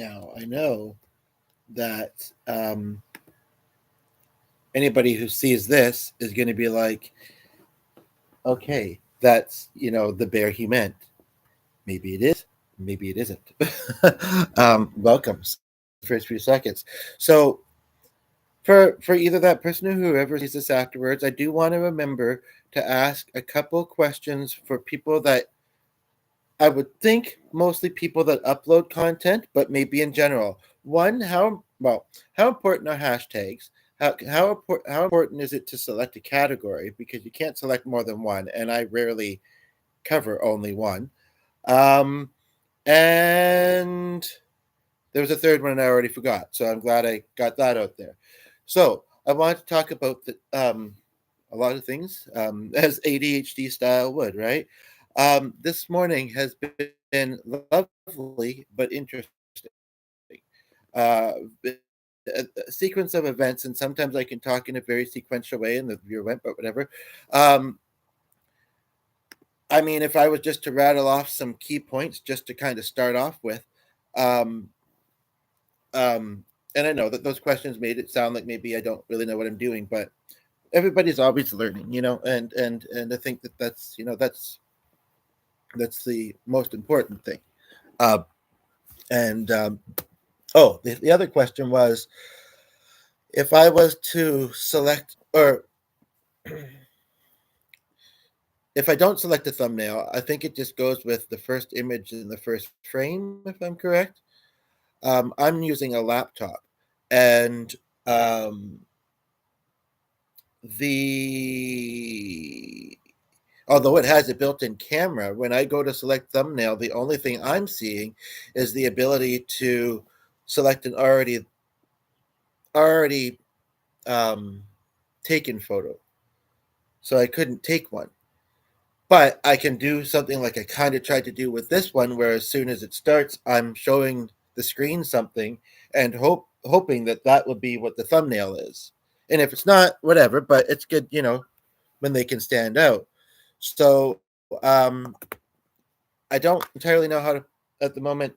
Now, I know that anybody who sees this is going to be like, okay, that's, the bear he meant. Maybe it is, maybe it isn't. Welcome. So the first few seconds. So for either that person or whoever sees this afterwards, I do want to remember to ask a couple questions for people that I would think mostly people that upload content, but maybe in general. One, how important are hashtags? How important is it to select a category, because you can't select more than one, and I rarely cover only one. Um, and there was a third one I already forgot, so I'm glad I got that out there. So I want to talk about a lot of things, as ADHD style would, right? This morning has been lovely but interesting. A sequence of events, and sometimes I can talk in a very sequential way, and the viewer went, but whatever. Um, I mean, if I was just to rattle off some key points, just to kind of start off with, um, and I know that those questions made it sound like maybe I don't really know what I'm doing, but everybody's always learning, and I think that that's the most important thing. Uh, and the other question was, if I was to select, or if I don't select a thumbnail, I think it just goes with the first image in the first frame, if I'm correct. I'm using a laptop, and um, the although it has a built-in camera, when I go to select thumbnail, the only thing I'm seeing is the ability to select an already um, taken photo. So I couldn't take one. But I can do something like I kind of tried to do with this one, where as soon as it starts, I'm showing the screen something and hoping that that would be what the thumbnail is. And if it's not, whatever. But it's good, when they can stand out. So I don't entirely know how to, at the moment,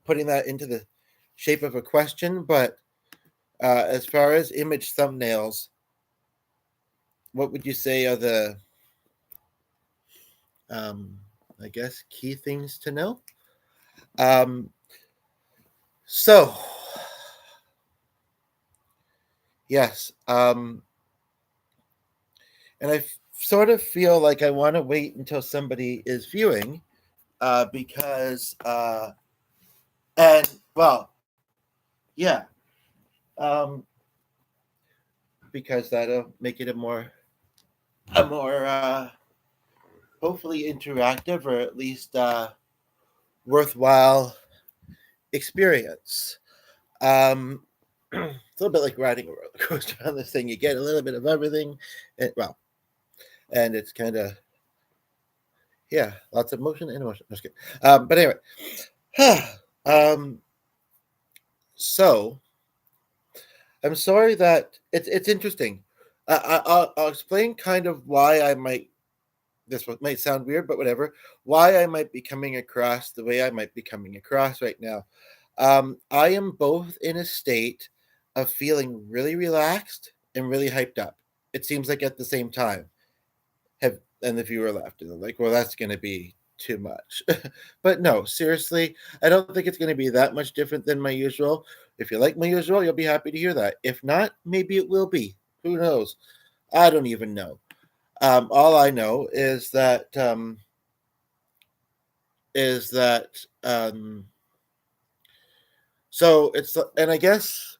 putting that into the shape of a question. But as far as image thumbnails, what would you say are the um, I guess key things to know? Um, so yes, and sort of feel like I want to wait until somebody is viewing, because and well, yeah, um, because that'll make it a more hopefully interactive, or at least worthwhile experience. It's a little bit like riding a roller coaster on this thing. You get a little bit of everything, and it's kind of, yeah, lots of motion and emotion. That's good. But anyway, um, so I'm sorry that it's interesting. I'll explain kind of why I might. This might sound weird, but whatever. Why I might be coming across the way I might be coming across right now. I am both in a state of feeling really relaxed and really hyped up. It seems like at the same time. Have And the viewer left, and they're like, well, that's going to be too much. But no, seriously, I don't think it's going to be that much different than my usual. If you like my usual, you'll be happy to hear that. If not, maybe it will be. Who knows? I don't even know. All I know is that um, so it's, and I guess,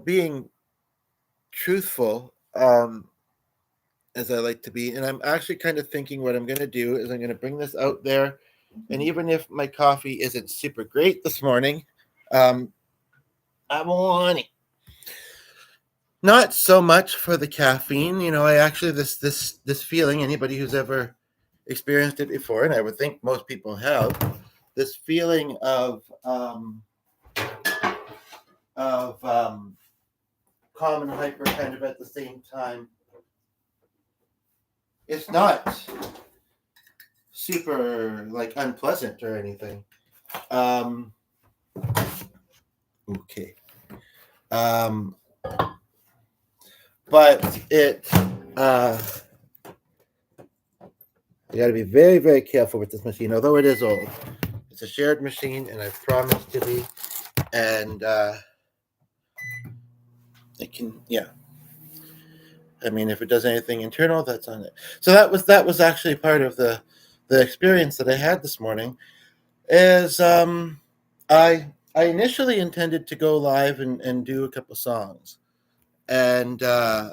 being truthful, as I like to be. And I'm actually kind of thinking what I'm going to do is I'm going to bring this out there. And even if my coffee isn't super great this morning, um, I'm on it. Not so much for the caffeine. I actually, this feeling, anybody who's ever experienced it before, and I would think most people have, this feeling of calm and hyper kind of at the same time. It's not super like unpleasant or anything. Okay. But it, you got to be very, very careful with this machine, although it is old. It's a shared machine, and I've promised to be. And it can, yeah. I mean, if it does anything internal, that's on it. So that was actually part of the experience that I had this morning. Is I initially intended to go live and do a couple songs, and I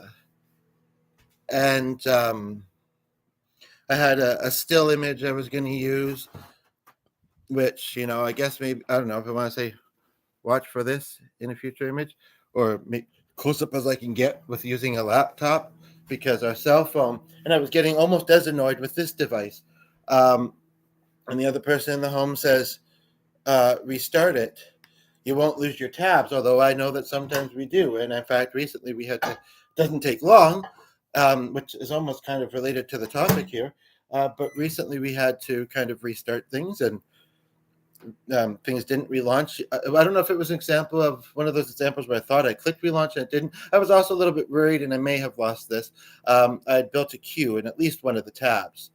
had a still image I was going to use, which I guess maybe I don't know if I want to say watch for this in a future image, or make close up as I can get with using a laptop, because our cell phone, and I was getting almost as annoyed with this device. And the other person in the home says, restart it. You won't lose your tabs, although I know that sometimes we do. And in fact, recently we had to, doesn't take long, which is almost kind of related to the topic here. But recently we had to kind of restart things, and things didn't relaunch. I don't know if it was an example of one of those examples where I thought I clicked relaunch and it didn't. I was also a little bit worried, and I may have lost this. I had built a queue in at least one of the tabs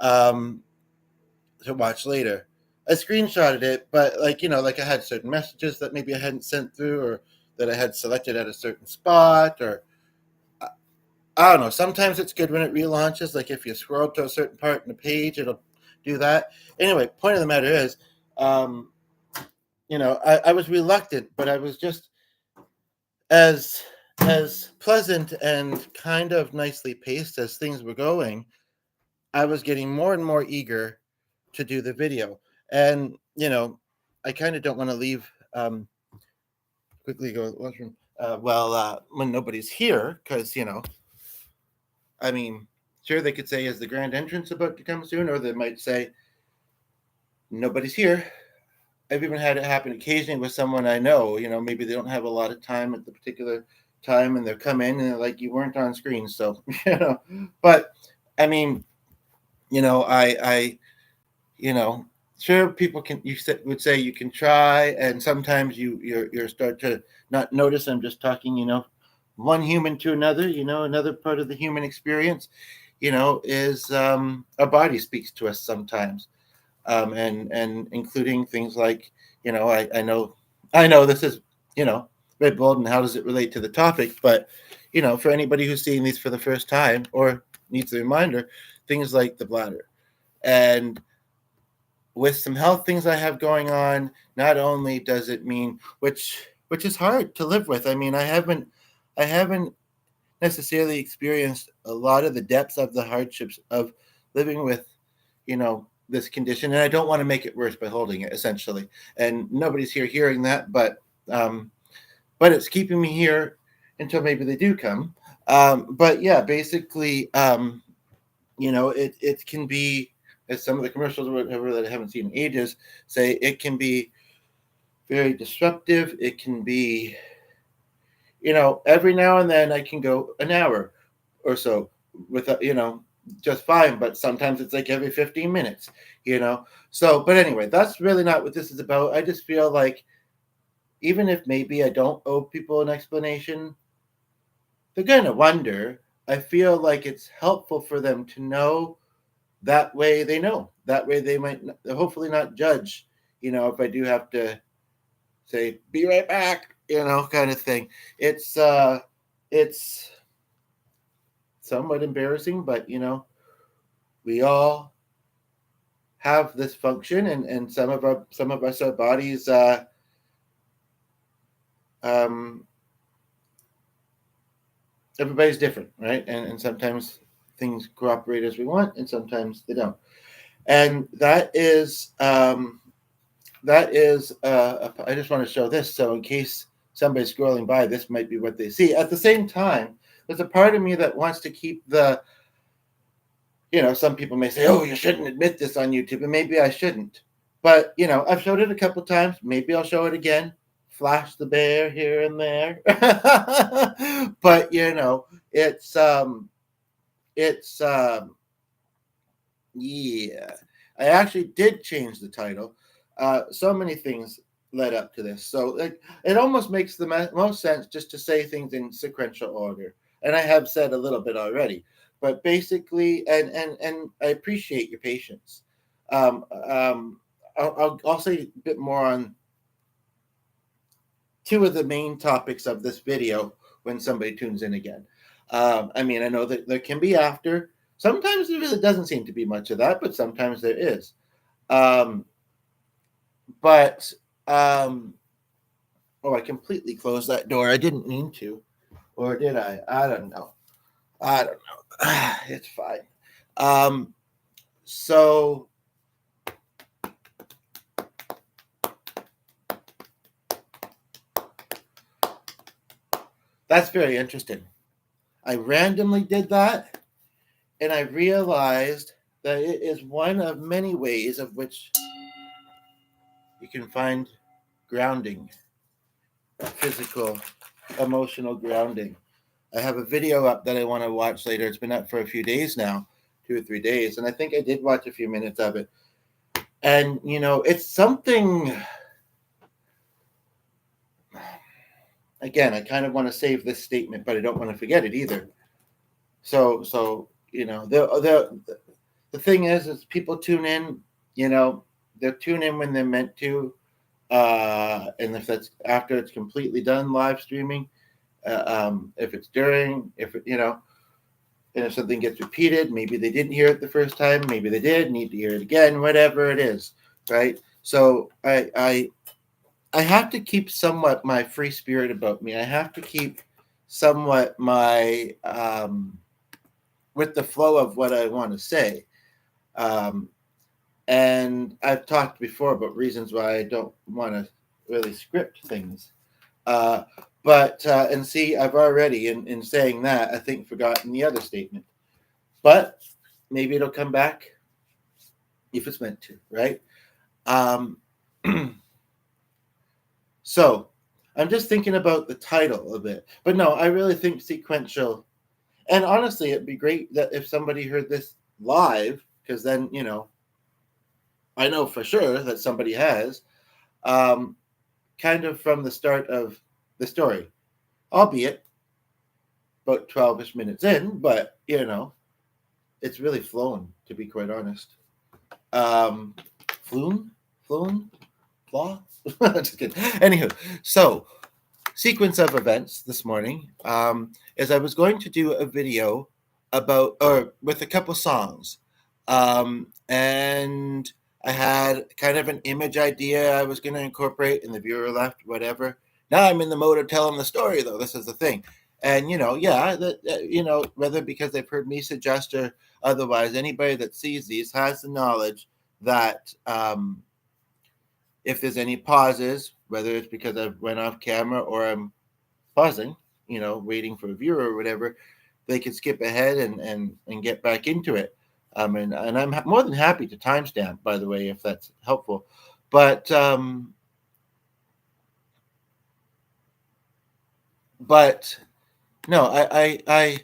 to watch later. I screenshotted it, but like I had certain messages that maybe I hadn't sent through, or that I had selected at a certain spot, or I don't know. Sometimes it's good when it relaunches. Like if you scroll to a certain part in the page, it'll do that. Anyway, point of the matter is, um, I was reluctant, but I was just as pleasant and kind of nicely paced as things were going. I was getting more and more eager to do the video, and I kind of don't want to leave. Quickly go to the washroom. When nobody's here, because I mean, sure they could say, "Is the grand entrance about to come soon?" Or they might say, "Nobody's here." I've even had it happen occasionally with someone I know. Maybe they don't have a lot of time at the particular time, and they'll come in and they're like, "You weren't on screen," so But I mean, I sure people can. Would say you can try, and sometimes you start to not notice. I'm just talking, one human to another. Another part of the human experience, is our body speaks to us sometimes. And including things like, I know this is, very bold, and how does it relate to the topic? But, for anybody who's seeing these for the first time or needs a reminder, things like the bladder. And with some health things I have going on, not only does it mean, which is hard to live with. I mean, I haven't necessarily experienced a lot of the depths of the hardships of living with, this condition, and I don't want to make it worse by holding it, essentially. And nobody's here hearing that, but it's keeping me here until maybe they do come. But yeah, basically, it can be, as some of the commercials or whatever that I haven't seen in ages say, it can be very disruptive. It can be, every now and then I can go an hour or so without, just fine. But sometimes it's like every 15 minutes, So, but anyway, that's really not what this is about. I just feel like even if maybe I don't owe people an explanation, they're going to wonder. I feel like it's helpful for them to know. That way they know. That way they might hopefully not judge, if I do have to say, be right back, kind of thing. It's somewhat embarrassing, but we all have this function, and some of us, our bodies, everybody's different, right? And sometimes things cooperate as we want, and sometimes they don't. And that is I just want to show this, so in case somebody's scrolling by, this might be what they see. At the same time, there's a part of me that wants to keep the, some people may say, "Oh, you shouldn't admit this on YouTube," and maybe I shouldn't. But, I've showed it a couple times. Maybe I'll show it again. Flash the bear here and there. But, it's yeah. I actually did change the title. So many things led up to this. So it almost makes the most sense just to say things in sequential order. And I have said a little bit already, but basically, and I appreciate your patience. I'll say a bit more on two of the main topics of this video when somebody tunes in again. I mean, I know that there can be after. Sometimes there really doesn't seem to be much of that, but sometimes there is. Um, but I completely closed that door. I didn't mean to, or did I? I don't know. I don't know. It's fine. Um, so that's very interesting. I randomly did that, and I realized that it is one of many ways of which you can find grounding, physical, emotional grounding. I have a video up that I want to watch later. It's been up for a few days now, 2 or 3 days, and I think I did watch a few minutes of it. And it's something. Again, I kind of want to save this statement, but I don't want to forget it either. So the thing is people tune in. They'll tune in when they're meant to, and if that's after it's completely done live streaming, if it's during, and if something gets repeated, maybe they didn't hear it the first time, maybe they did, need to hear it again, whatever it is, right? So I have to keep somewhat my free spirit about me. I have to keep somewhat my with the flow of what I want to say. And I've talked before about reasons why I don't want to really script things. And see, I've already, in saying that, I think forgotten the other statement. But maybe it'll come back if it's meant to, right? So I'm just thinking about the title a bit. But no, I really think sequential. And honestly, it'd be great that if somebody heard this live, because then, I know for sure that somebody has, kind of from the start of the story, albeit about 12-ish minutes in, but, it's really flown, to be quite honest. Flown? Flaw? Just kidding. Anywho, so sequence of events this morning is I was going to do a video with a couple songs, and I had kind of an image idea I was going to incorporate, and the viewer left, whatever. Now I'm in the mode of telling the story, though. This is the thing. And whether because they've heard me suggest or otherwise, anybody that sees these has the knowledge that if there's any pauses, whether it's because I went off camera or I'm pausing, waiting for a viewer or whatever, they can skip ahead and get back into it. And I'm more than happy to timestamp, by the way, if that's helpful. But no, I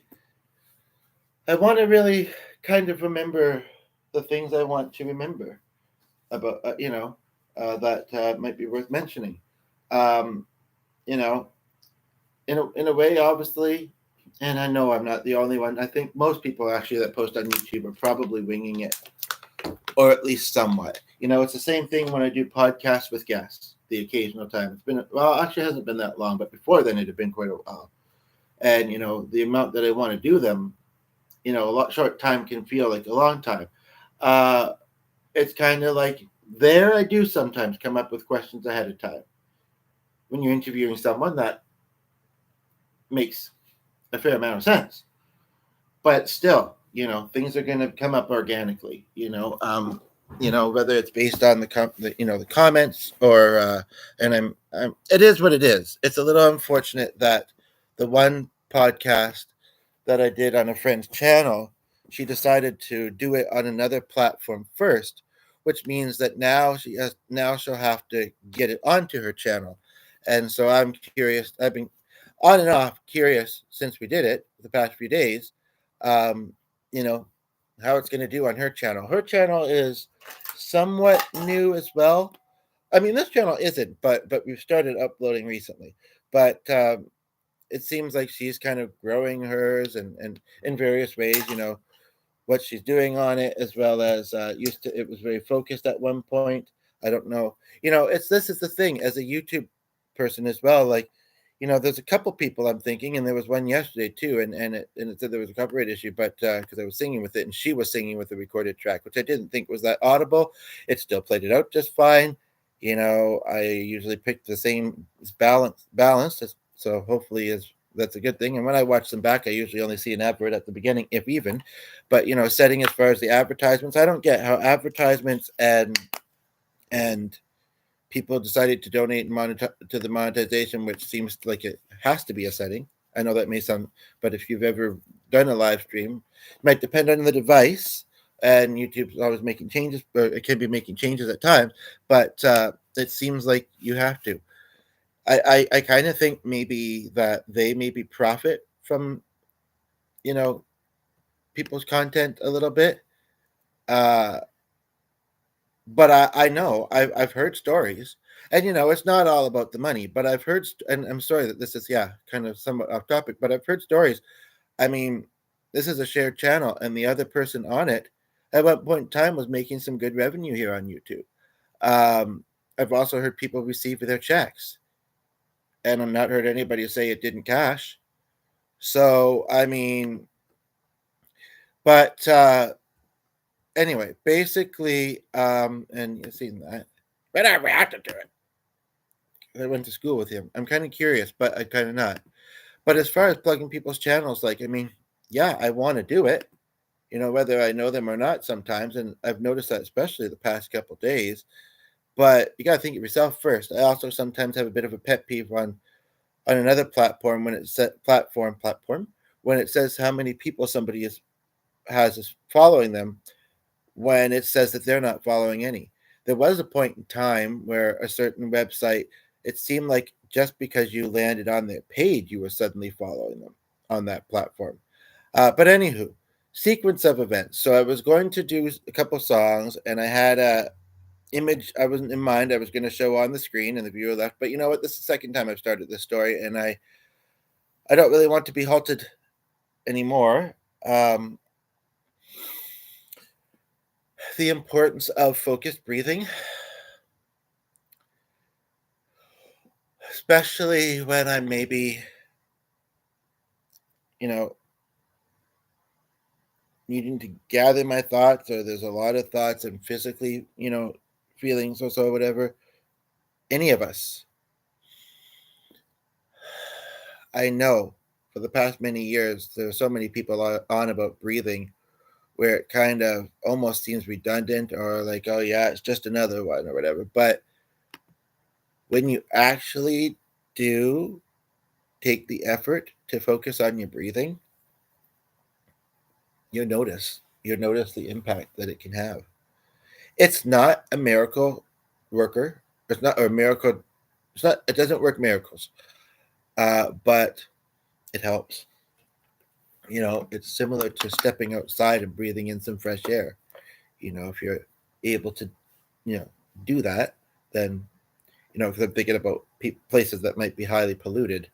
want to really kind of remember the things I want to remember about, that might be worth mentioning. In a way, obviously, and I know I'm not the only one. I think most people actually that post on YouTube are probably winging it, or at least somewhat. It's the same thing when I do podcasts with guests. The occasional time it's been actually it hasn't been that long, but before then it had been quite a while. And the amount that I want to do them, a short time can feel like a long time. It's kind of like there I do sometimes come up with questions ahead of time. When you're interviewing someone, that makes a fair amount of sense. But still, things are going to come up organically. Whether it's based on the comments or and it is what it is. It's a little unfortunate that the one podcast that I did on a friend's channel, she decided to do it on another platform first, which means that now she'll have to get it onto her channel. And so I'm curious. I've been on and off curious since we did it the past few days, um, how it's going to do on her channel. Her channel is somewhat new as well, I mean, this channel isn't, but we've started uploading recently. But it seems like she's kind of growing hers and in various ways. What she's doing on it, as well as used to. It was very focused at one point. I don't know. It's this is the thing as a YouTube person as well. Like, there's a couple people I'm thinking, and there was one yesterday too, and it said there was a copyright issue, but because I was singing with it, and she was singing with a recorded track, which I didn't think was that audible. It still played it out just fine. I usually pick the same balanced, so hopefully is that's a good thing. And when I watch them back, I usually only see an advert at the beginning, if even. But setting as far as the advertisements, I don't get how advertisements and people decided to donate to the monetization, which seems like it has to be a setting. I know that may sound, but if you've ever done a live stream, it might depend on the device, and YouTube's always making changes, or it can be making changes at times, but it seems like you have to. I kind of think maybe that they maybe profit from, you know, people's content a little bit. Uh, but I know I've heard stories, and it's not all about the money. But I've heard, and I'm sorry that this is kind of somewhat off topic, but I've heard stories. I mean, this is a shared channel, and the other person on it at one point in time was making some good revenue here on YouTube. Um, I've also heard people receive their checks, and I've not heard anybody say it didn't cash. So I mean, but anyway, basically, and you've seen that, but I reacted to it. I went to school with him. I'm kind of curious, but I kind of not. But as far as plugging people's channels, like, I mean, yeah, I want to do it, whether I know them or not sometimes. And I've noticed that especially the past couple days. But you got to think of yourself first. I also sometimes have a bit of a pet peeve on another platform when it's set platform when it says how many people somebody has following them, when it says that they're not following any. There was a point in time where a certain website, it seemed like just because you landed on their page, you were suddenly following them on that platform. But anywho, sequence of events. So I was going to do a couple songs, and I had a image I wasn't in mind I was going to show on the screen, and the viewer left. But you know what? This is the second time I've started this story, and I don't really want to be halted anymore. Um, the importance of focused breathing, especially when I'm maybe, you know, needing to gather my thoughts, or there's a lot of thoughts and physically, feelings or so, whatever. Any of us, I know for the past many years, there are so many people on about breathing where it kind of almost seems redundant, or like, oh, yeah, it's just another one or whatever. But when you actually do take the effort to focus on your breathing, you'll notice the impact that it can have. It's not a miracle worker. It's not a miracle. It's not. It doesn't work miracles, but it helps. It's similar to stepping outside and breathing in some fresh air. If you're able to, you know, do that, then because I'm thinking about places that might be highly polluted,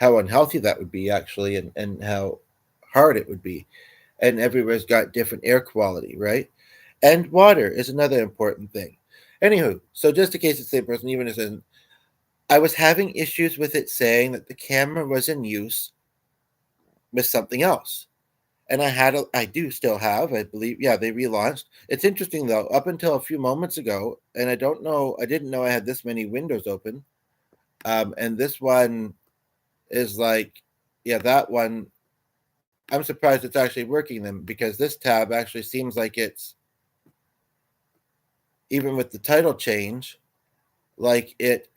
how unhealthy that would be actually, and how hard it would be. And everywhere's got different air quality, right? And water is another important thing. Anywho, so just in case it's the same person, even if it isn't, I was having issues with it saying that the camera was in use with something else. And I do still have, I believe, yeah, they relaunched. It's interesting though, up until a few moments ago, and I didn't know I had this many windows open. And this one is like, yeah, that one, I'm surprised it's actually working them, because this tab actually seems like it's, even with the title change, like it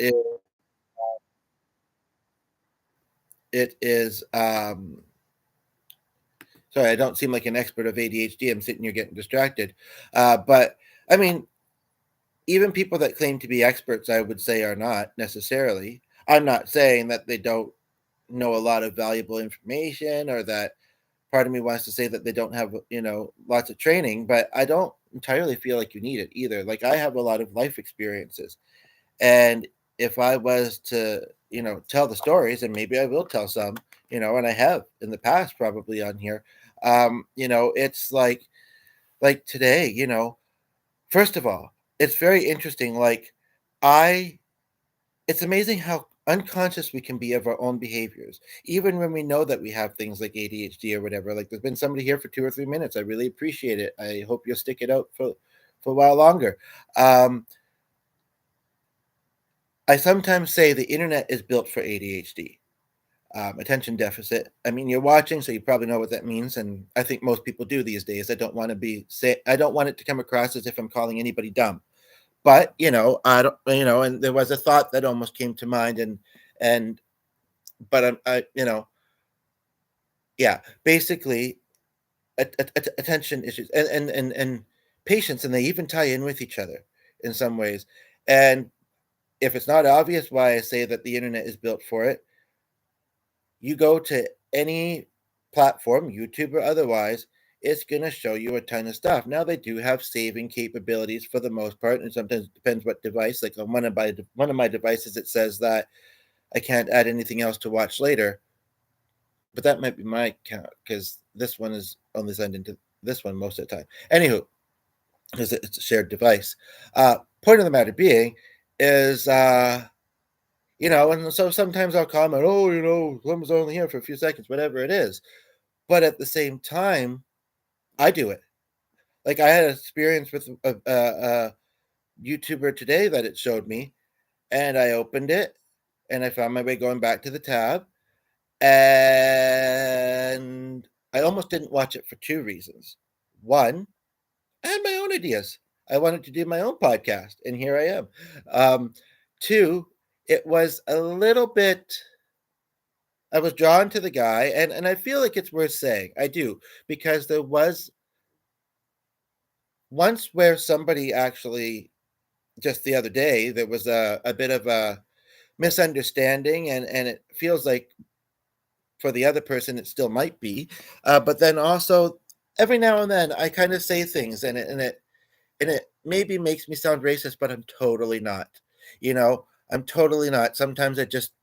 is sorry, I don't seem like an expert of ADHD. I'm sitting here getting distracted. But I mean, even people that claim to be experts, I would say, are not necessarily. I'm not saying that they don't know a lot of valuable information, or that part of me wants to say that they don't have, lots of training, but I don't entirely feel like you need it either. Like, I have a lot of life experiences, and if I was to, tell the stories, and maybe I will tell some, and I have in the past probably on here, it's like today, first of all, it's very interesting. Like, I it's amazing how unconscious we can be of our own behaviors, even when we know that we have things like ADHD or whatever. Like, there's been somebody here for 2 or 3 minutes. I really appreciate it. I hope you'll stick it out for a while longer. Um, I sometimes say the internet is built for ADHD, attention deficit. I mean, you're watching, so you probably know what that means, and I think most people do these days. I don't want it to come across as if I'm calling anybody dumb. But, I don't, and there was a thought that almost came to mind, and but yeah, basically, attention issues and patience, and they even tie in with each other in some ways. And if it's not obvious why I say that the internet is built for it, you go to any platform, YouTube or otherwise, it's going to show you a ton of stuff. Now, they do have saving capabilities for the most part, and sometimes it depends what device. Like, on one of my devices, it says that I can't add anything else to watch later, but that might be my account, because this one is only signed into this one most of the time. Anywho, because it's a shared device. Point of the matter being is, and so sometimes I'll comment, oh, someone's only here for a few seconds, whatever it is. But at the same time, I do it. Like, I had an experience with a YouTuber today that it showed me, and I opened it, and I found my way going back to the tab, and I almost didn't watch it for two reasons. One, I had my own ideas. I wanted to do my own podcast, and here I am. Two, it was a little bit. I was drawn to the guy, and I feel like it's worth saying. I do, because there was once where somebody actually, just the other day, there was a bit of a misunderstanding, and it feels like for the other person it still might be. But then also, every now and then, I kind of say things, and it maybe makes me sound racist, but I'm totally not. You know, I'm totally not. Sometimes I just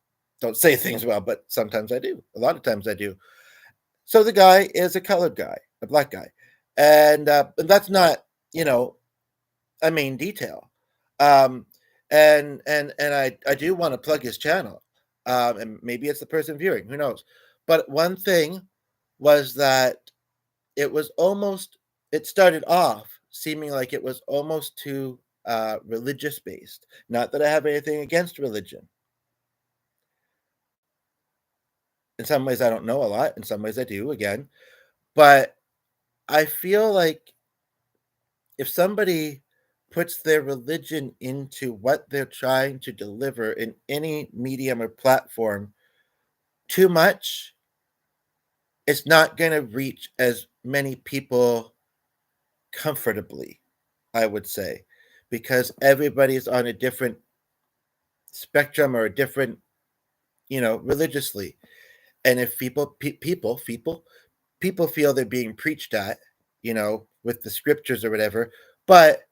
don't say things well, but sometimes I do. A lot of times I do. So the guy is a colored guy, a black guy, and that's not, you know a main detail. Um, and I do want to plug his channel, and maybe it's the person viewing, who knows? But one thing was that it was almost it started off seeming like it was almost too religious based. Not that I have anything against religion. In some ways, I don't know a lot. In some ways, I do. Again, but I feel like if somebody puts their religion into what they're trying to deliver in any medium or platform too much, it's not going to reach as many people comfortably, I would say, because everybody's on a different spectrum or a different, religiously. And if people feel they're being preached at, with the scriptures or whatever, but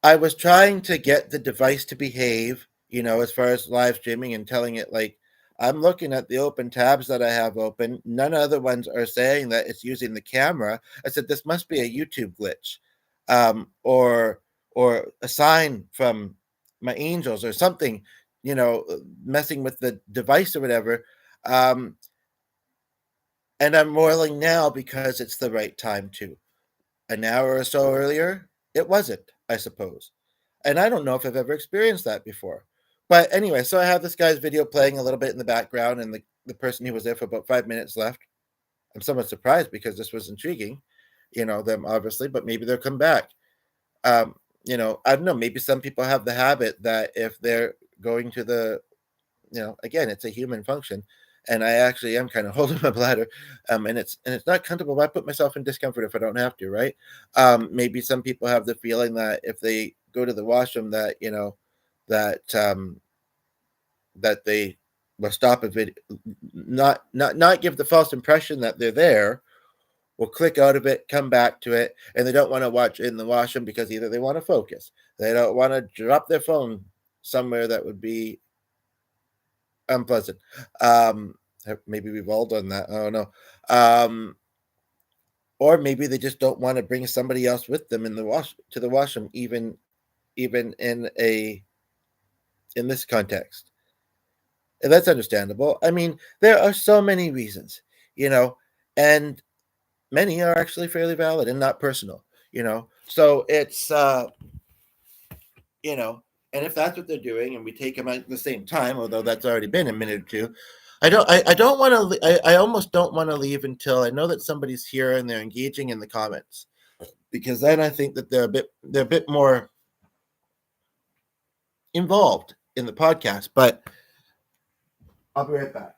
I was trying to get the device to behave, as far as live streaming, and telling it, like, I'm looking at the open tabs that I have open. None other ones are saying that it's using the camera. I said, this must be a YouTube glitch, or a sign from my angels or something, messing with the device or whatever. Um, and I'm roiling now because it's the right time to. An hour or so earlier, it wasn't, I suppose. And I don't know if I've ever experienced that before. But anyway, so I have this guy's video playing a little bit in the background, and the person who was there for about 5 minutes left. I'm somewhat surprised because this was intriguing, them obviously, but maybe they'll come back. I don't know, maybe some people have the habit that if they're going to the, again, it's a human function, and I actually am kind of holding my bladder, and it's not comfortable. I put myself in discomfort if I don't have to, right? Maybe some people have the feeling that if they go to the washroom, that that that they will stop a video, not give the false impression that they're there, will click out of it, come back to it, and they don't want to watch in the washroom because either they want to focus, they don't want to drop their phone somewhere that would be unpleasant. Maybe we've all done that. I don't know. Or maybe they just don't want to bring somebody else with them in the washroom, even in this context. And that's understandable. I mean, there are so many reasons, and many are actually fairly valid and not personal, So it's and if that's what they're doing, and we take them at the same time, although that's already been a minute or two, I don't want to. I almost don't want to leave until I know that somebody's here and they're engaging in the comments, because then I think that they're a bit more involved in the podcast. But I'll be right back.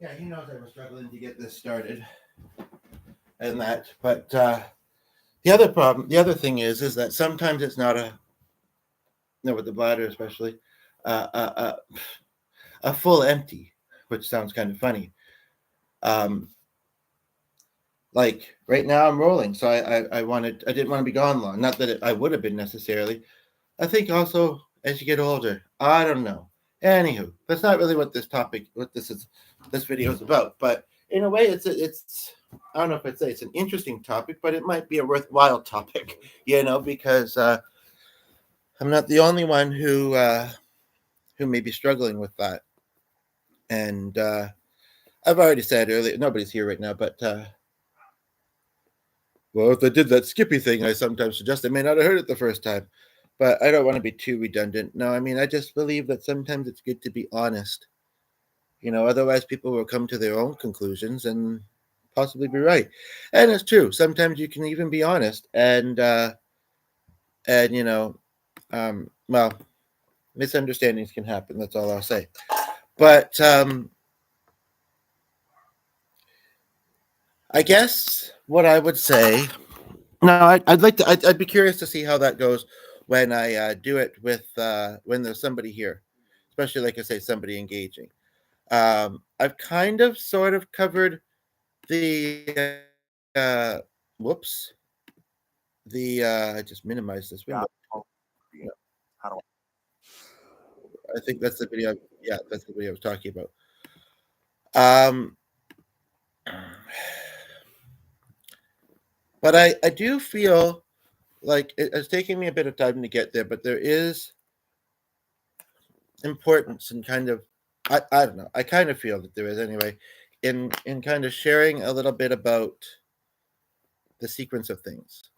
Yeah, he knows I was struggling to get this started and that. But the other thing is that sometimes it's not with the bladder especially, a full empty, which sounds kind of funny. Like right now I'm rolling, so I didn't want to be gone long. Not that I would have been necessarily. I think also as you get older, I don't know. Anywho, that's not really what this video is about. But in a way, it's I don't know if I'd say it's an interesting topic, but it might be a worthwhile topic, because I'm not the only one who may be struggling with that. And I've already said earlier, nobody's here right now, but well, if they did that Skippy thing, I sometimes suggest they may not have heard it the first time. But I don't want to be too redundant. No, I mean, I just believe that sometimes it's good to be honest. Otherwise people will come to their own conclusions and possibly be right. And it's true. Sometimes you can even be honest and well, misunderstandings can happen. That's all I'll say. But I guess what I would say, no, I'd be curious to see how that goes when I do it with when there's somebody here, especially like I say, somebody engaging. I've kind of sort of covered the whoops. I just minimized this window. How do I think that's the video. Yeah, that's the video I was talking about. But I do feel like it's taking me a bit of time to get there, but there is importance in kind of, I don't know, I kind of feel that there is anyway, in kind of sharing a little bit about the sequence of things.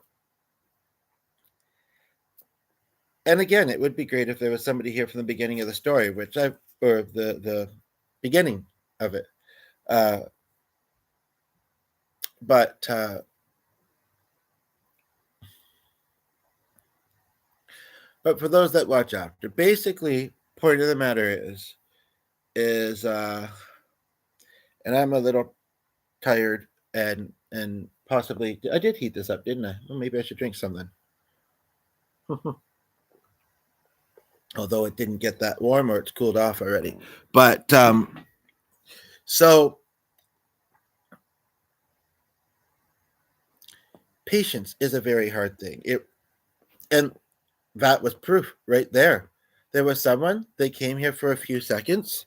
And again, it would be great if there was somebody here from the beginning of the story, or the beginning of it. But for those that watch after, basically, point of the matter is and I'm a little tired and possibly I did heat this up, didn't I? Well, maybe I should drink something. Although it didn't get that warm, or it's cooled off already. But so patience is a very hard thing. And that was proof right there. There was someone, they came here for a few seconds,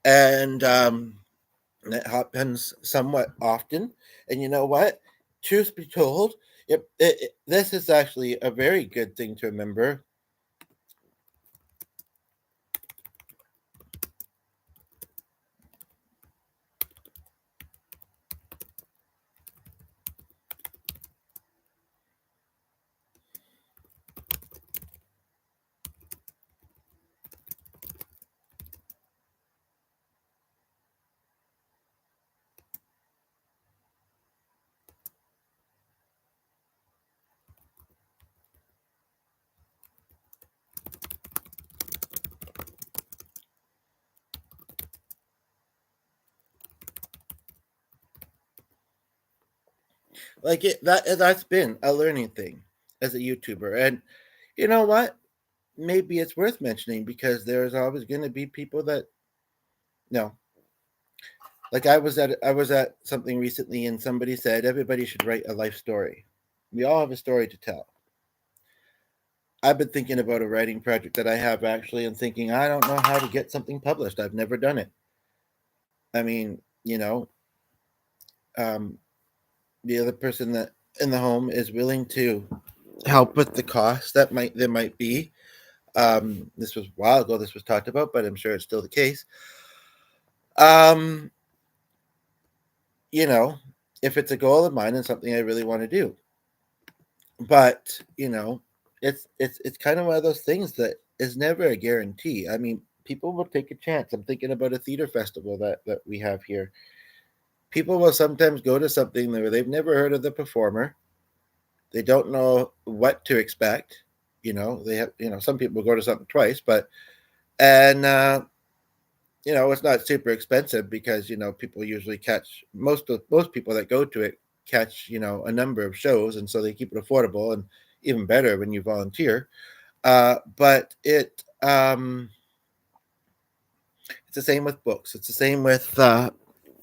and And it happens somewhat often. And you know what? Truth be told, this is actually a very good thing to remember. Like that's been a learning thing as a YouTuber. And you know what? Maybe it's worth mentioning because there's always going to be people that no. Like I was at something recently and somebody said everybody should write a life story. We all have a story to tell. I've been thinking about a writing project that I have actually and thinking I don't know how to get something published. I've never done it. I mean, um, the other person that in the home is willing to help with the cost there might be. This was a while ago. This was talked about, but I'm sure it's still the case. Um, you know, if it's a goal of mine and something I really want to do, but it's kind of one of those things that is never a guarantee. I mean, people will take a chance. I'm thinking about a theater festival that we have here. People will sometimes go to something where they've never heard of the performer. They don't know what to expect. They have, some people go to something twice, but, and, it's not super expensive because, people usually catch most people that go to it catch, a number of shows. And so they keep it affordable and even better when you volunteer. But it's the same with books. It's the same with,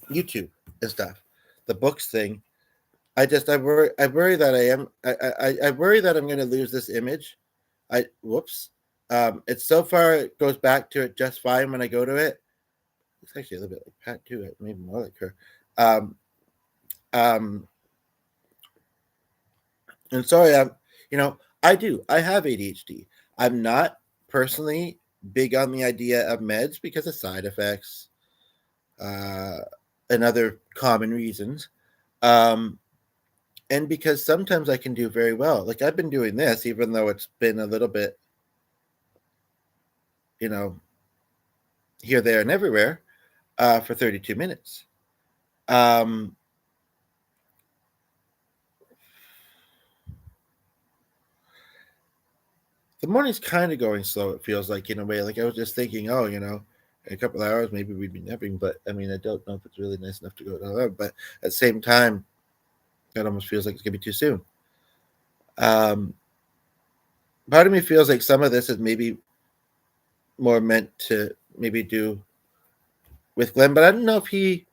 YouTube and stuff. The books thing. I worry that I worry that I'm going to lose this image. Whoops. It's so far it goes back to it just fine when I go to it. It's actually a little bit like Pat too, maybe more like her. Um, um, and sorry, I have ADHD. I'm not personally big on the idea of meds because of side effects, uh, and other common reasons. Um, and because sometimes I can do very well. Like I've been doing this, even though it's been a little bit, you know, here, there, and everywhere, for 32 minutes. Um, the morning's kind of going slow. It feels like in a way. Like I was just thinking, oh, in a couple of hours maybe we'd be napping. But I mean, I don't know if it's really nice enough to go to. But at the same time, it almost feels like it's gonna be too soon. Um, Part of me feels like some of this is maybe more meant to maybe do with Glenn, but I don't know if he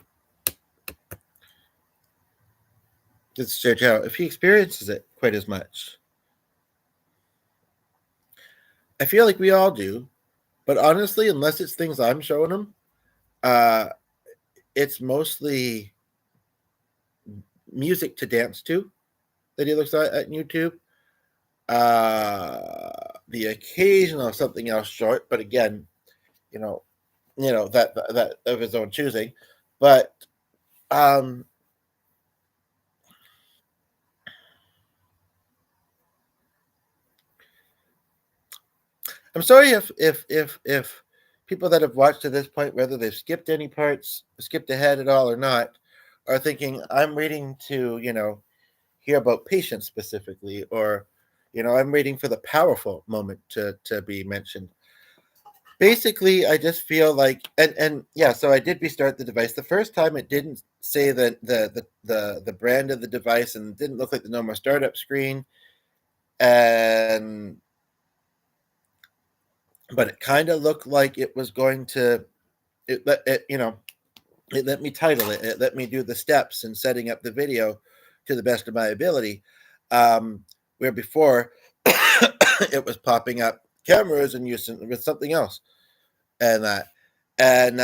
let's search out if he experiences it quite as much. I feel like we all do, but honestly, unless it's things I'm showing him, uh, it's mostly music to dance to that he looks at YouTube. The occasional something else short, but again, you know, that of his own choosing. But um, I'm sorry if people that have watched to this point, whether they've skipped any parts, skipped ahead at all or not, are thinking I'm waiting to hear about patients specifically, or I'm waiting for the powerful moment to be mentioned. Basically, I just feel like and yeah, so I did restart the device. The first time it didn't say that the brand of the device and it didn't look like the normal startup screen, and but it kind of looked like it was going to it let me title it. It let me do the steps in setting up the video to the best of my ability. Where before it was popping up cameras and using with something else and that. And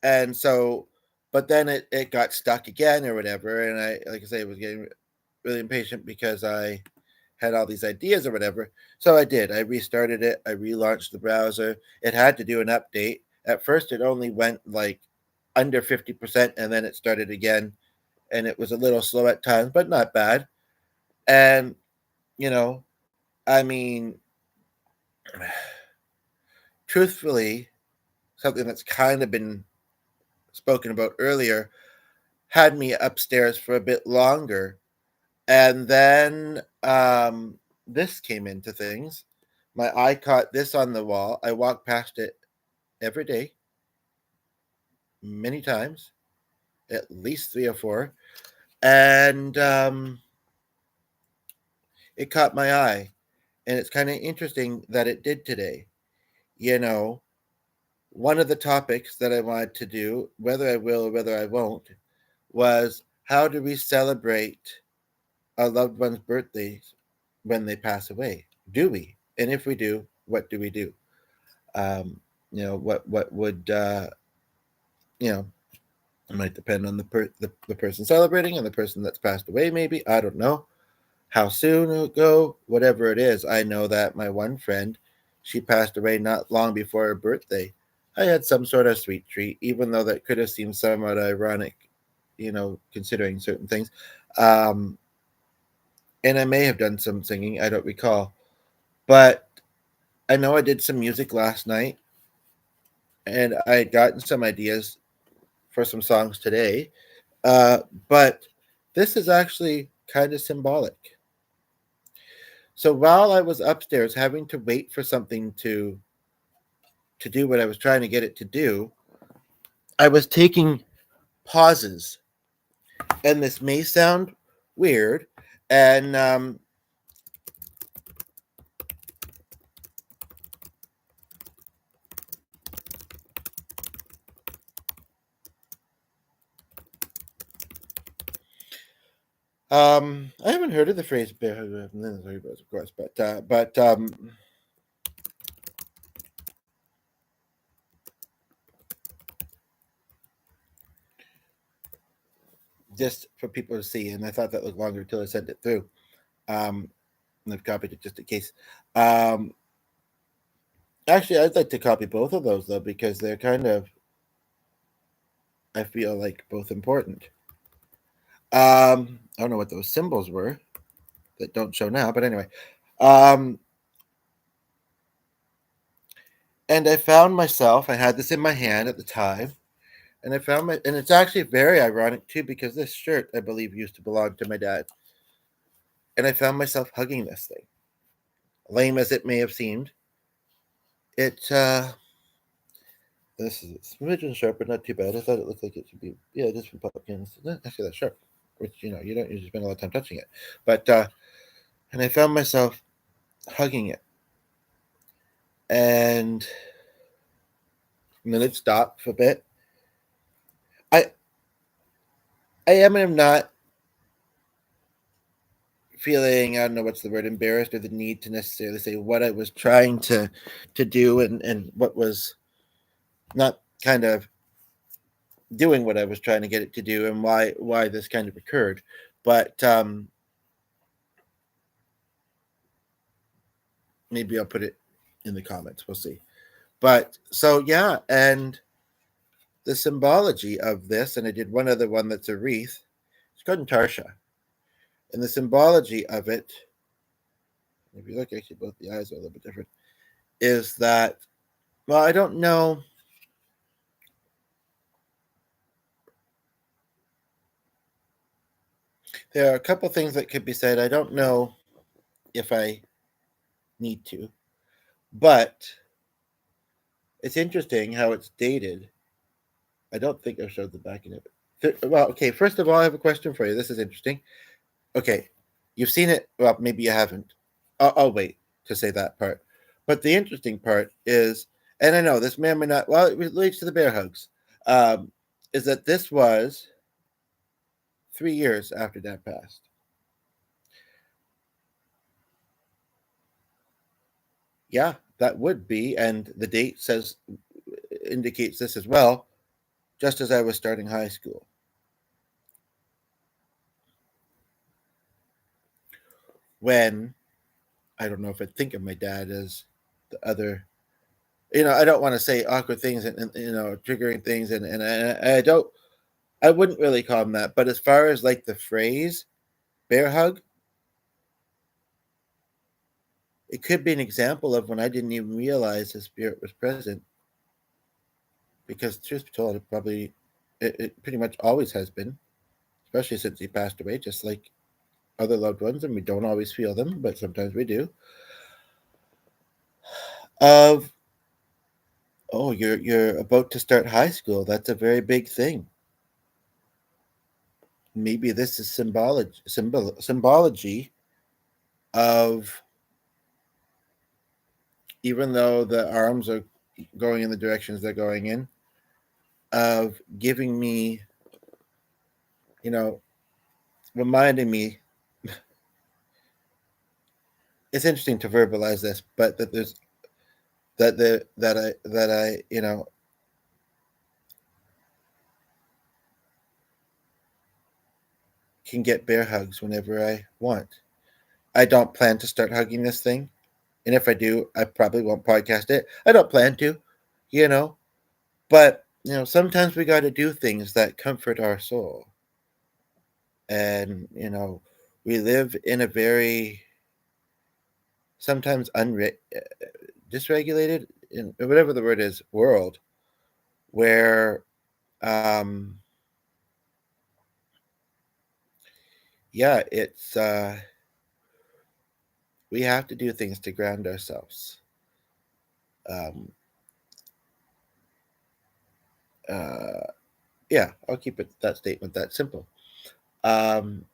And so, but then it got stuck again or whatever. And I, like I say, was getting really impatient because I had all these ideas or whatever. So I did. I restarted it. I relaunched the browser. It had to do an update. At first, it only went like under 50%, and then it started again. And it was a little slow at times, but not bad. And, you know, I mean, truthfully, something that's kind of been spoken about earlier had me upstairs for a bit longer. And then this came into things. My eye caught this on the wall. I walk past it every day, many times, at least 3 or 4. And it caught my eye. And it's kind of interesting that it did today. You know, one of the topics that I wanted to do, whether I will or whether I won't, was how do we celebrate our loved ones' birthdays when they pass away? Do we? And if we do, what do we do? What would it might depend on the person celebrating and the person that's passed away. Maybe, I don't know how soon it'll go. Whatever it is, I know that my one friend, she passed away not long before her birthday. I had some sort of sweet treat, even though that could have seemed somewhat ironic, considering certain things. Um, and I may have done some singing. I don't recall, but I know I did some music last night, and I had gotten some ideas for some songs today. But this is actually kind of symbolic. So while I was upstairs having to wait for something to do what I was trying to get it to do, I was taking pauses, and this may sound weird, and I haven't heard of the phrase "bear hug," of course, but just for people to see, and I thought that looked longer until I sent it through. And I've copied it just in case. Um, Actually, I'd like to copy both of those though because they're kind of, I feel like, both important. I don't know what those symbols were that don't show now, but anyway. Um, and I found myself, I had this in my hand at the time, and and it's actually very ironic too because this shirt, I believe, used to belong to my dad. And I found myself hugging this thing. Lame as it may have seemed, this is a smidgen sharp, but not too bad. I thought it looked like it should be, yeah, just from pumpkins. Actually, that's sharp, which, you don't usually spend a lot of time touching it. But, and I found myself hugging it. And then it stopped for a bit. I, I am not feeling, I don't know what's the word, embarrassed or the need to necessarily say what I was trying to do and what was not kind of doing what I was trying to get it to do and why this kind of occurred. But maybe I'll put it in the comments. We'll see. But so yeah, and the symbology of this, and I did one other one that's a wreath. It's called Tarsha. And the symbology of it, if you look, actually both the eyes are a little bit different, is that, well, I don't know. There are a couple things that could be said. I don't know if I need to, but it's interesting how it's dated. I don't think I showed the back of it. Well, okay, first of all, I have a question for you. This is interesting. Okay, you've seen it. Well, maybe you haven't. I'll wait to say that part. But the interesting part is, and I know this may or may not, well, it relates to the bear hugs, um, is that this was 3 years after Dad passed. Yeah, that would be, and the date indicates this as well, just as I was starting high school. When I don't know if I think of my dad as the other, I don't want to say awkward things and triggering things, and I wouldn't really call him that. But as far as like the phrase bear hug, it could be an example of when I didn't even realize his spirit was present. Because truth be told, it pretty much always has been, especially since he passed away, just like other loved ones, and we don't always feel them, but sometimes we do. Of you're about to start high school. That's a very big thing. Maybe this is symbology of, even though the arms are going in the directions they're going in, of giving me, reminding me. It's interesting to verbalize this, but that there's that I can get bear hugs whenever I want. I don't plan to start hugging this thing, and if I do, I probably won't podcast it. I don't plan to, but sometimes we got to do things that comfort our soul, and we live in a very sometimes dysregulated, in whatever the word is, world where um yeah, it's we have to do things to ground ourselves. Um, uh, yeah, I'll keep that statement that simple. Um,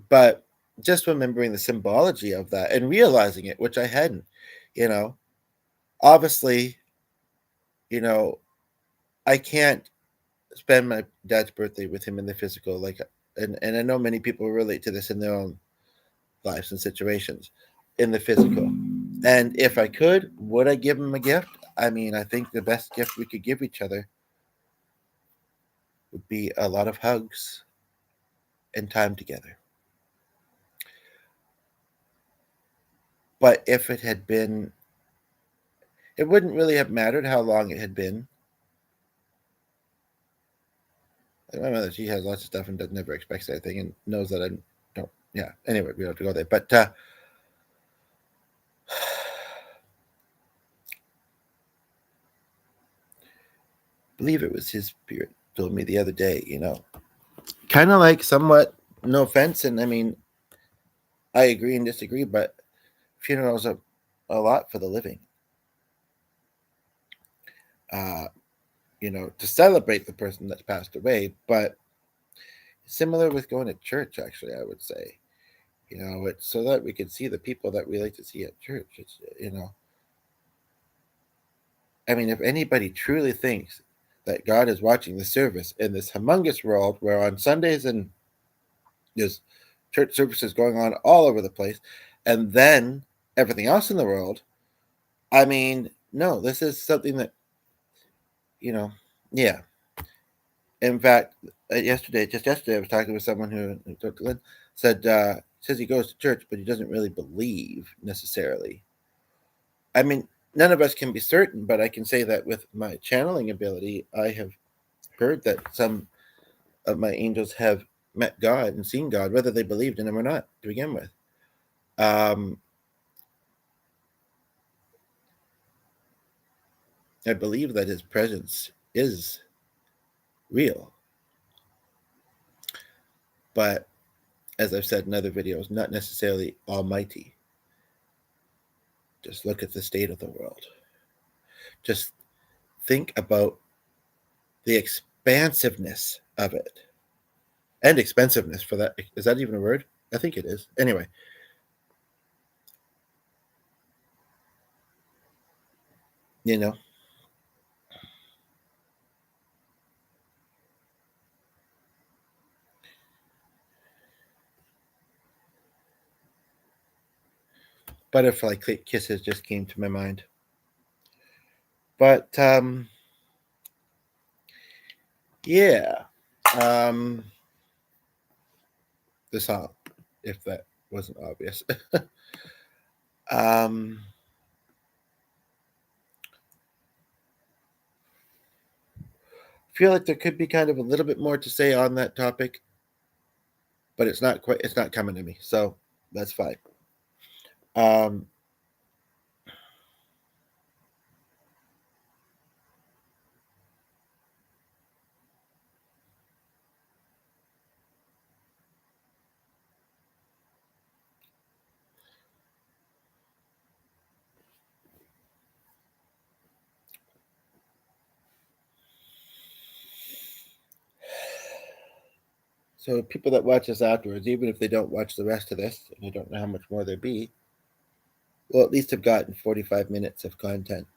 but just remembering the symbology of that and realizing it, which I hadn't, you know, obviously, you know, I can't spend my dad's birthday with him in the physical, like, and I know many people relate to this in their own lives and situations, in the physical. And if I could, would I give him a gift? I mean, I think the best gift we could give each other would be a lot of hugs and time together. But if it had been, it wouldn't really have mattered how long it had been. My mother, she has lots of stuff and never expects anything and knows that I don't. Yeah. Anyway, we don't have to go there. But I believe it was his spirit told me the other day. Kind of like somewhat. No offense, and I mean, I agree and disagree, but funerals are a lot for the living. Uh, to celebrate the person that's passed away, but similar with going to church, actually, I would say. It's so that we can see the people that we like to see at church. I mean, if anybody truly thinks that God is watching the service in this humongous world where on Sundays and there's church services going on all over the place, and then everything else in the world, I mean, no, this is something that, yeah. In fact, just yesterday, I was talking with someone who says he goes to church, but he doesn't really believe necessarily. I mean, none of us can be certain, but I can say that with my channeling ability, I have heard that some of my angels have met God and seen God, whether they believed in him or not, to begin with. I believe that his presence is real. But as I've said in other videos, not necessarily almighty. Just look at the state of the world. Just think about the expansiveness of it. And expensiveness for that. Is that even a word? I think it is. Anyway. You know. Butterfly kisses just came to my mind. But Yeah. Um, the song, if that wasn't obvious. um, feel like there could be kind of a little bit more to say on that topic, but it's not quite. It's not coming to me, so that's fine. Um, so people that watch this afterwards, even if they don't watch the rest of this, and you don't know how much more there be, will at least have gotten 45 minutes of content.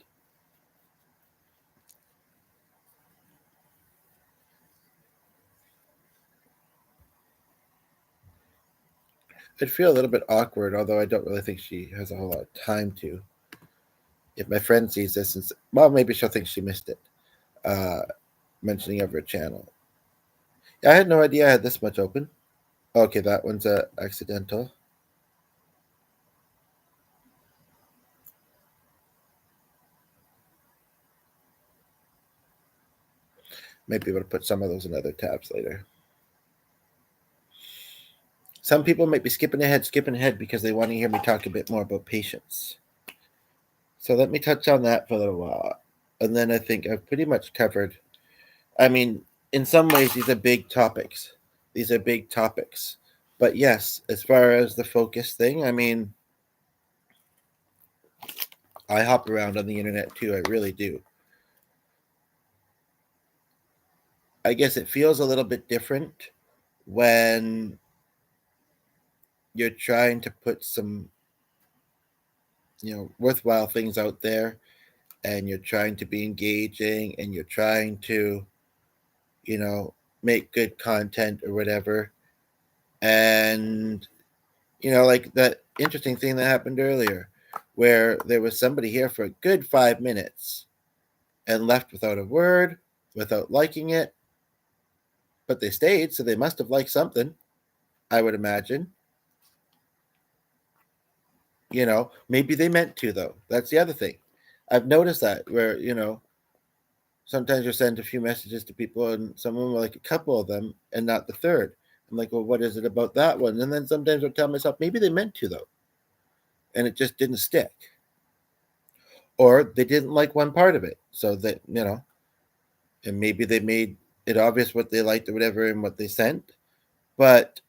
I'd feel a little bit awkward, although I don't really think she has a whole lot of time to. If my friend sees this and well, maybe she'll think she missed it. Uh, Mentioning of her channel. Yeah, I had no idea I had this much open. Okay, that one's accidental. Might be able to put some of those in other tabs later. Some people might be skipping ahead because they want to hear me talk a bit more about patience. So let me touch on that for a little while. And then I think I've pretty much covered. I mean, in some ways, these are big topics. These are big topics. But yes, as far as the focus thing, I mean, I hop around on the internet too. I really do. I guess it feels a little bit different when you're trying to put some, worthwhile things out there, and you're trying to be engaging, and you're trying to, you know, make good content or whatever. And, like that interesting thing that happened earlier where there was somebody here for a good 5 minutes and left without a word, without liking it, but they stayed, so they must have liked something, I would imagine. Maybe they meant to, though. That's the other thing. I've noticed that where, sometimes you send a few messages to people and someone will like a couple of them and not the third. I'm like, well, what is it about that one? And then sometimes I'll tell myself, maybe they meant to, though, and it just didn't stick. Or they didn't like one part of it. So that, and maybe they made it obvious what they liked or whatever and what they sent. But,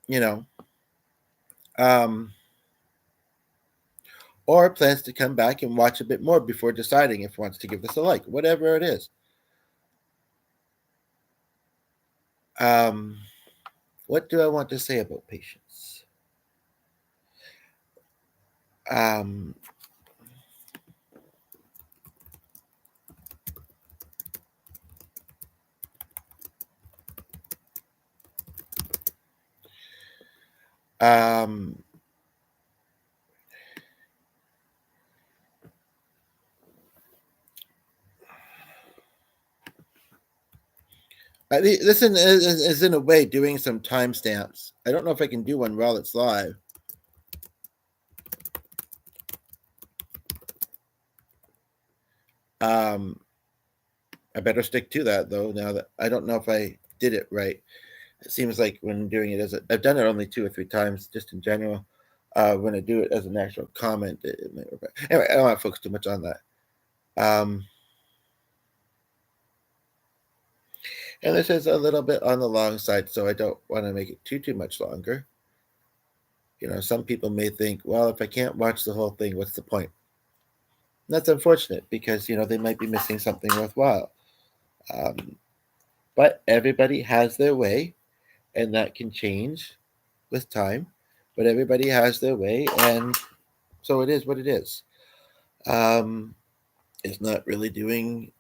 you know, um, or plans to come back and watch a bit more before deciding if wants to give this a like, whatever it is. Um, what do I want to say about patience? Um, um, this is in a way doing some timestamps. I don't know if I can do one while it's live. I better stick to that though. Now that I don't know if I did it right, it seems like when doing it I've done it only 2 or 3 times, just in general. When I do it as an actual comment, it might work. Anyway, I don't want to focus too much on that. And this is a little bit on the long side, so I don't want to make it too much longer. Some people may think, well, if I can't watch the whole thing, what's the point? And that's unfortunate because they might be missing something worthwhile. Um, but everybody has their way, and that can change with time. But everybody has their way, and so it is what it is. Um, it's not really doing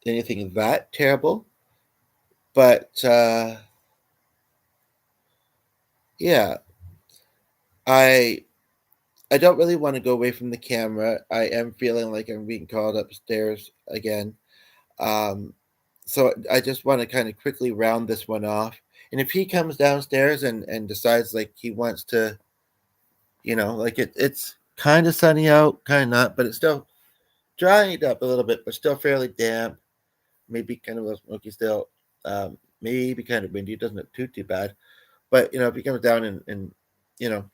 anything that terrible, but yeah, I I don't really want to go away from the camera. I am feeling like I'm being called upstairs again. Um, so I just want to kind of quickly round this one off. And if he comes downstairs and decides like he wants to, like it's kind of sunny out, kind of not, but it's still drying it up a little bit, but still fairly damp. Maybe kind of a little smoky still. Maybe kind of windy. It doesn't look too bad. But if he comes down and you know,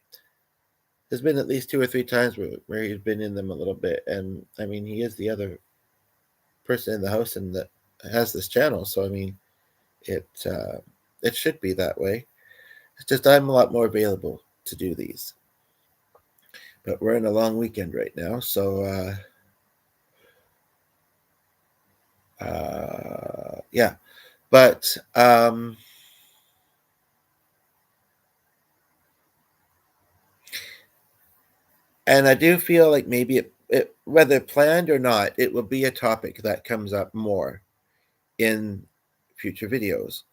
there's been at least 2 or 3 times where he's been in them a little bit, and I mean he is the other person in the house and that has this channel, so I mean it should be that way. It's just I'm a lot more available to do these, but we're in a long weekend right now, so yeah, but and I do feel like maybe it whether planned or not, it will be a topic that comes up more in future videos.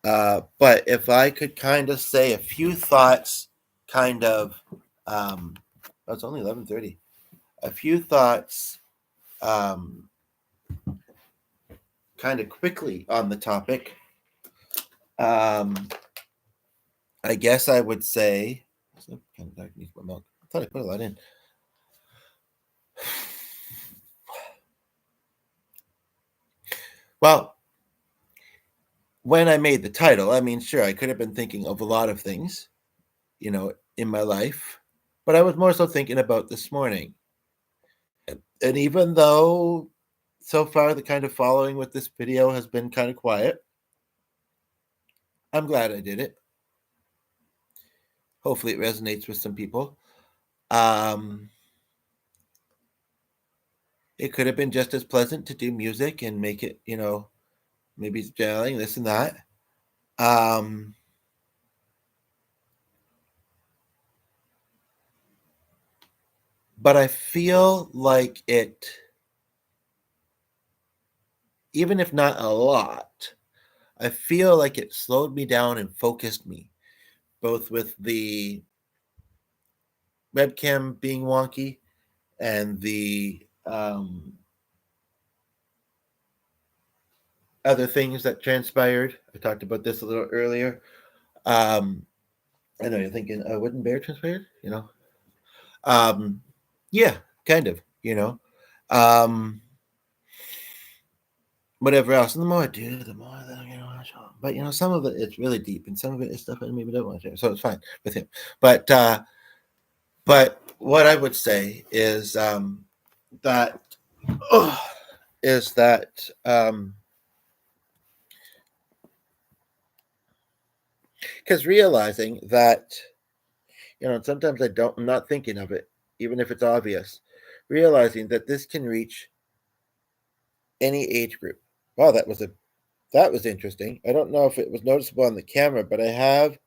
But if I could kind of say a few thoughts, kind of, oh, it's only 11:30. A few thoughts, kind of quickly on the topic. I guess I would say, I thought I put a lot in. Well, when I made the title, I mean, sure, I could have been thinking of a lot of things, in my life, but I was more so thinking about this morning. And even though so far the kind of following with this video has been kind of quiet, I'm glad I did it. Hopefully it resonates with some people. It could have been just as pleasant to do music and make it, maybe gelling, this and that. But I feel like it, even if not a lot, I feel like it slowed me down and focused me, both with the webcam being wonky and the other things that transpired. I talked about this a little earlier. I know you're thinking, wouldn't bear transpired? Yeah, kind of. Whatever else. And the more I do, the more that I'm gonna watch. But some of it it's really deep, and some of it is stuff I maybe don't want to share. So it's fine with him. But what I would say is that is that because realizing that sometimes I'm not thinking of it, even if it's obvious. Realizing that this can reach any age group. Wow, that was interesting. I don't know if it was noticeable on the camera, but I have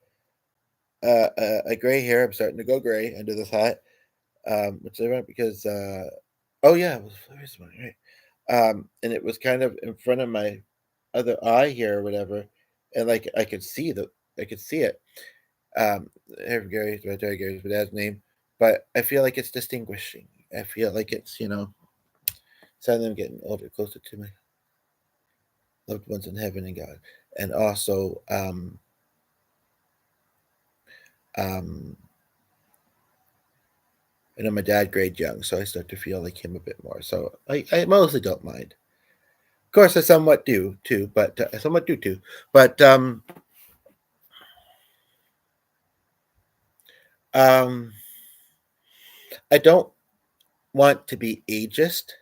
a gray hair. I'm starting to go gray under this hat, which I went because oh yeah, it was this one, right? And it was kind of in front of my other eye here or whatever, and like I could see it. Hair of Gary, Gary's my dad's name, but I feel like it's distinguishing. I feel like it's some them getting older, closer to my loved ones in heaven and God, and also um, my dad grade young, so I start to feel like him a bit more. So I mostly don't mind. Of course, I somewhat do too, but I don't want to be ageist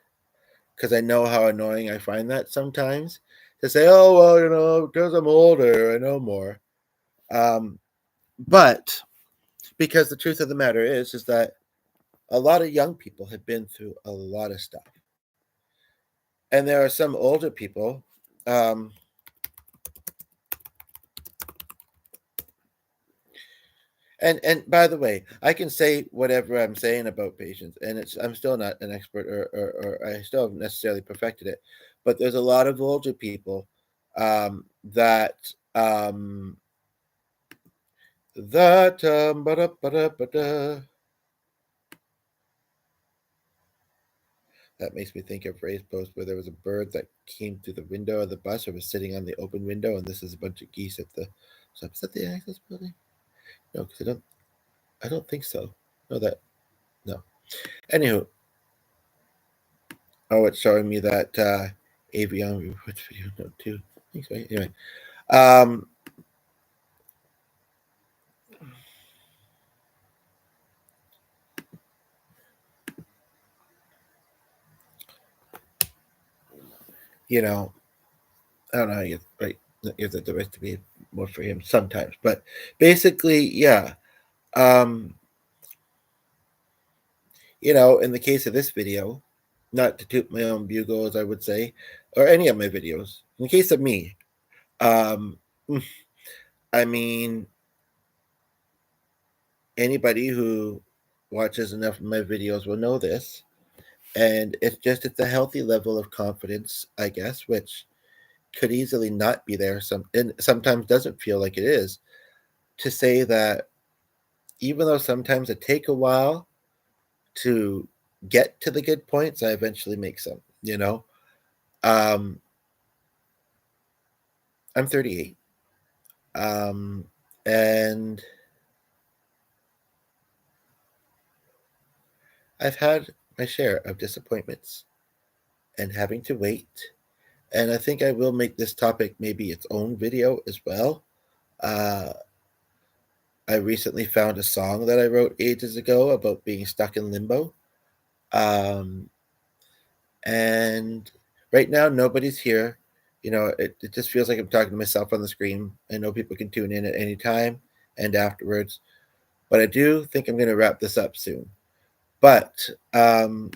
because I know how annoying I find that sometimes to say, oh well, because I'm older, I know more. But because the truth of the matter is that a lot of young people have been through a lot of stuff, and there are some older people. And by the way, I can say whatever I'm saying about patients, and I'm still not an expert, or I still haven't necessarily perfected it. But there's a lot of older people that ba-da, ba-da, ba-da, That makes me think of Ray's post where there was a bird that came through the window of the bus or was sitting on the open window, and this is a bunch of geese at the. So is that the access building? No, because I don't think so. No, that no. Anywho, oh, it's showing me that Avion which video no too. Thanks, right? Anyway, um, you know, I don't know how you right. If the rest to be more for him sometimes, but basically, yeah. Um, in the case of this video, not to toot my own bugles, I would say, or any of my videos. In the case of me, um, I mean, anybody who watches enough of my videos will know this, and it's a healthy level of confidence, I guess, which could easily not be there. And sometimes doesn't feel like it is. To say that even though sometimes it take a while to get to the good points, I eventually make some. Um, I'm 38. And I've had my share of disappointments and having to wait. And I think I will make this topic maybe its own video as well. Uh, I recently found a song that I wrote ages ago about being stuck in limbo. Um, and right now, nobody's here. It just feels like I'm talking to myself on the screen. I know people can tune in at any time and afterwards. But I do think I'm going to wrap this up soon. But the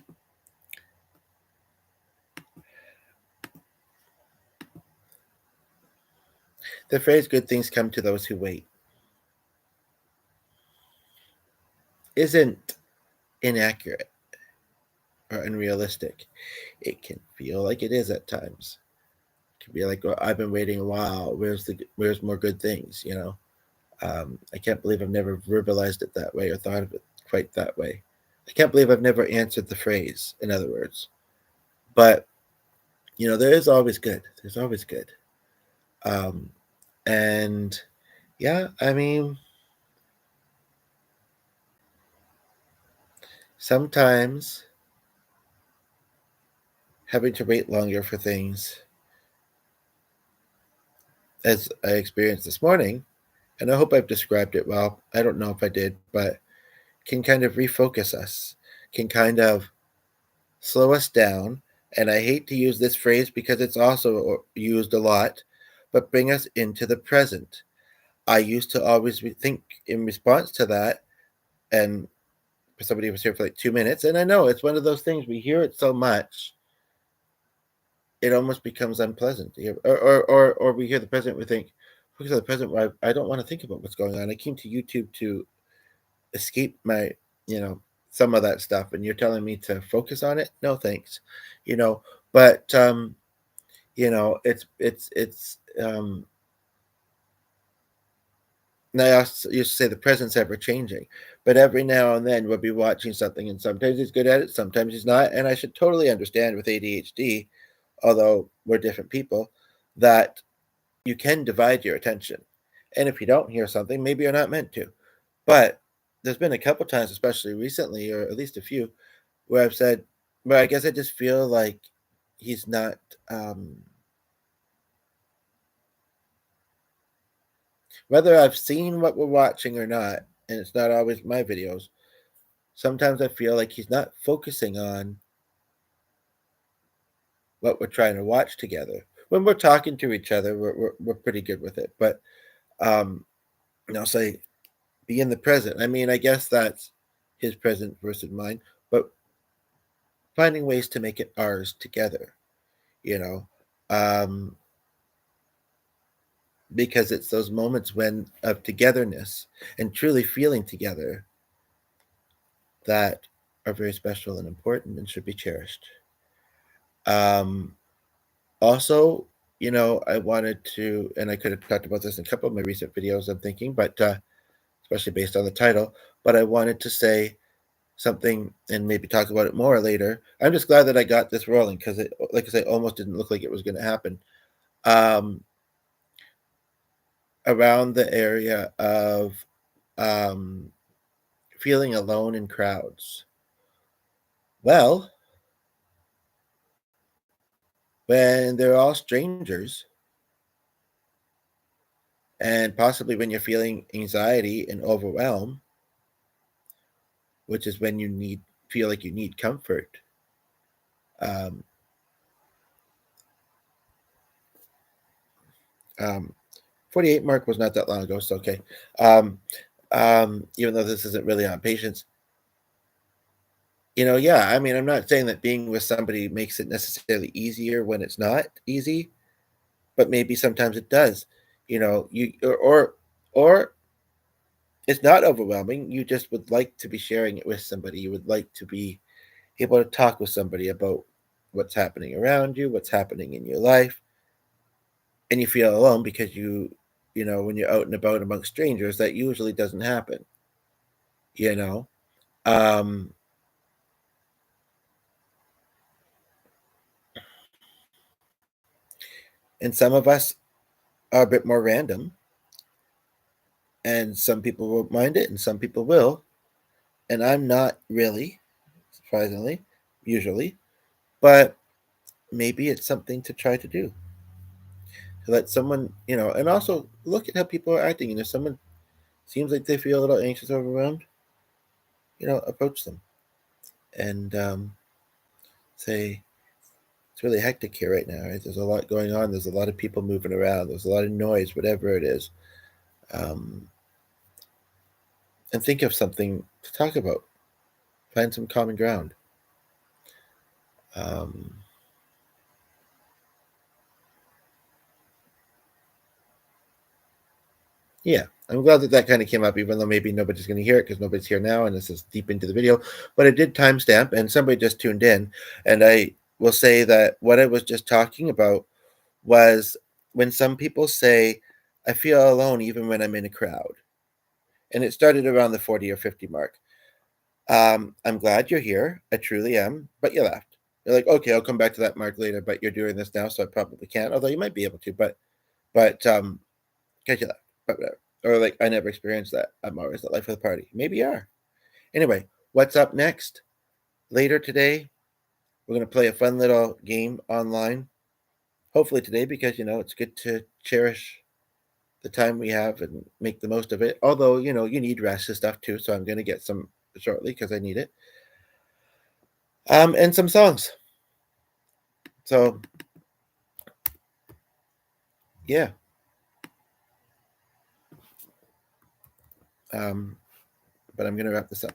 phrase "good things come to those who wait" isn't inaccurate or unrealistic. It can feel like it is at times. It can be like, well, I've been waiting a while. Where's more good things? I can't believe I've never verbalized it that way or thought of it quite that way. I can't believe I've never answered the phrase. In other words, but there is always good. There's always good. Um, and yeah, I mean, sometimes having to wait longer for things, as I experienced this morning, and I hope I've described it well. I don't know if I did, but can kind of refocus us, can kind of slow us down. And I hate to use this phrase because it's also used a lot, but bring us into the present. I used to always think in response to that, and somebody was here for like 2 minutes, and I know it's one of those things we hear it so much, it almost becomes unpleasant. Or we hear the present, we think, focus on the present. I don't want to think about what's going on. I came to YouTube to escape my, you know, some of that stuff, and you're telling me to focus on it? No, thanks. You know, but it's now I used to say the present's ever changing, but every now and then we'll be watching something, and sometimes he's good at it, sometimes he's not. And I should totally understand with ADHD, although we're different people, that you can divide your attention. And if you don't hear something, maybe you're not meant to. But there's been a couple times, especially recently, or at least a few, where I've said, well, I guess I just feel like he's not. Whether I've seen what we're watching or not, and it's not always my videos, sometimes I feel like he's not focusing on what we're trying to watch together. When we're talking to each other, we're pretty good with it. But say be in the present. I mean, I guess that's his present versus mine, but finding ways to make it ours together, you know, um, because it's those moments when of togetherness and truly feeling together that are very special and important and should be cherished. Um, Also, I wanted to, and I could have talked about this in a couple of my recent videos, I'm thinking, but especially based on the title, but I wanted to say something and maybe talk about it more later. I'm just glad that I got this rolling because it, like I say, almost didn't look like it was going to happen. Around the area of feeling alone in crowds. Well, when they're all strangers, and possibly when you're feeling anxiety and overwhelm, which is when you feel like you need comfort. Um, 48 mark was not that long ago, so okay. Even though this isn't really on patients, yeah, I mean, I'm not saying that being with somebody makes it necessarily easier when it's not easy, but maybe sometimes it does. Or it's not overwhelming. You just would like to be sharing it with somebody. You would like to be able to talk with somebody about what's happening around you, what's happening in your life, and you feel alone because when you're out and about amongst strangers, that usually doesn't happen. You know, um, and some of us are a bit more random, and some people won't mind it, and some people will, and I'm not really, surprisingly, usually, but maybe it's something to try to do to let someone, and also look at how people are acting. And if someone seems like they feel a little anxious or overwhelmed, approach them and say, it's really hectic here right now, right? There's a lot going on. There's a lot of people moving around. There's a lot of noise, whatever it is. Um, and think of something to talk about. Find some common ground. Um, yeah, I'm glad that that kind of came up, even though maybe nobody's going to hear it because nobody's here now, and this is deep into the video. But I did timestamp, and somebody just tuned in, and I will say that what I was just talking about was when some people say, "I feel alone even when I'm in a crowd," and it started around the 40 or 50 mark. I'm glad you're here. I truly am, but you left. You're like, okay, I'll come back to that mark later, but you're doing this now, so I probably can't. Although you might be able to, but because you left, but whatever. Or like, I never experienced that. I'm always the life of the party. Maybe you are. Anyway, what's up next? Later today, we're gonna play a fun little game online. Hopefully today, because it's good to cherish the time we have and make the most of it. Although you need rest and stuff too, so I'm gonna get some shortly because I need it. And some songs. So yeah. But I'm gonna wrap this up.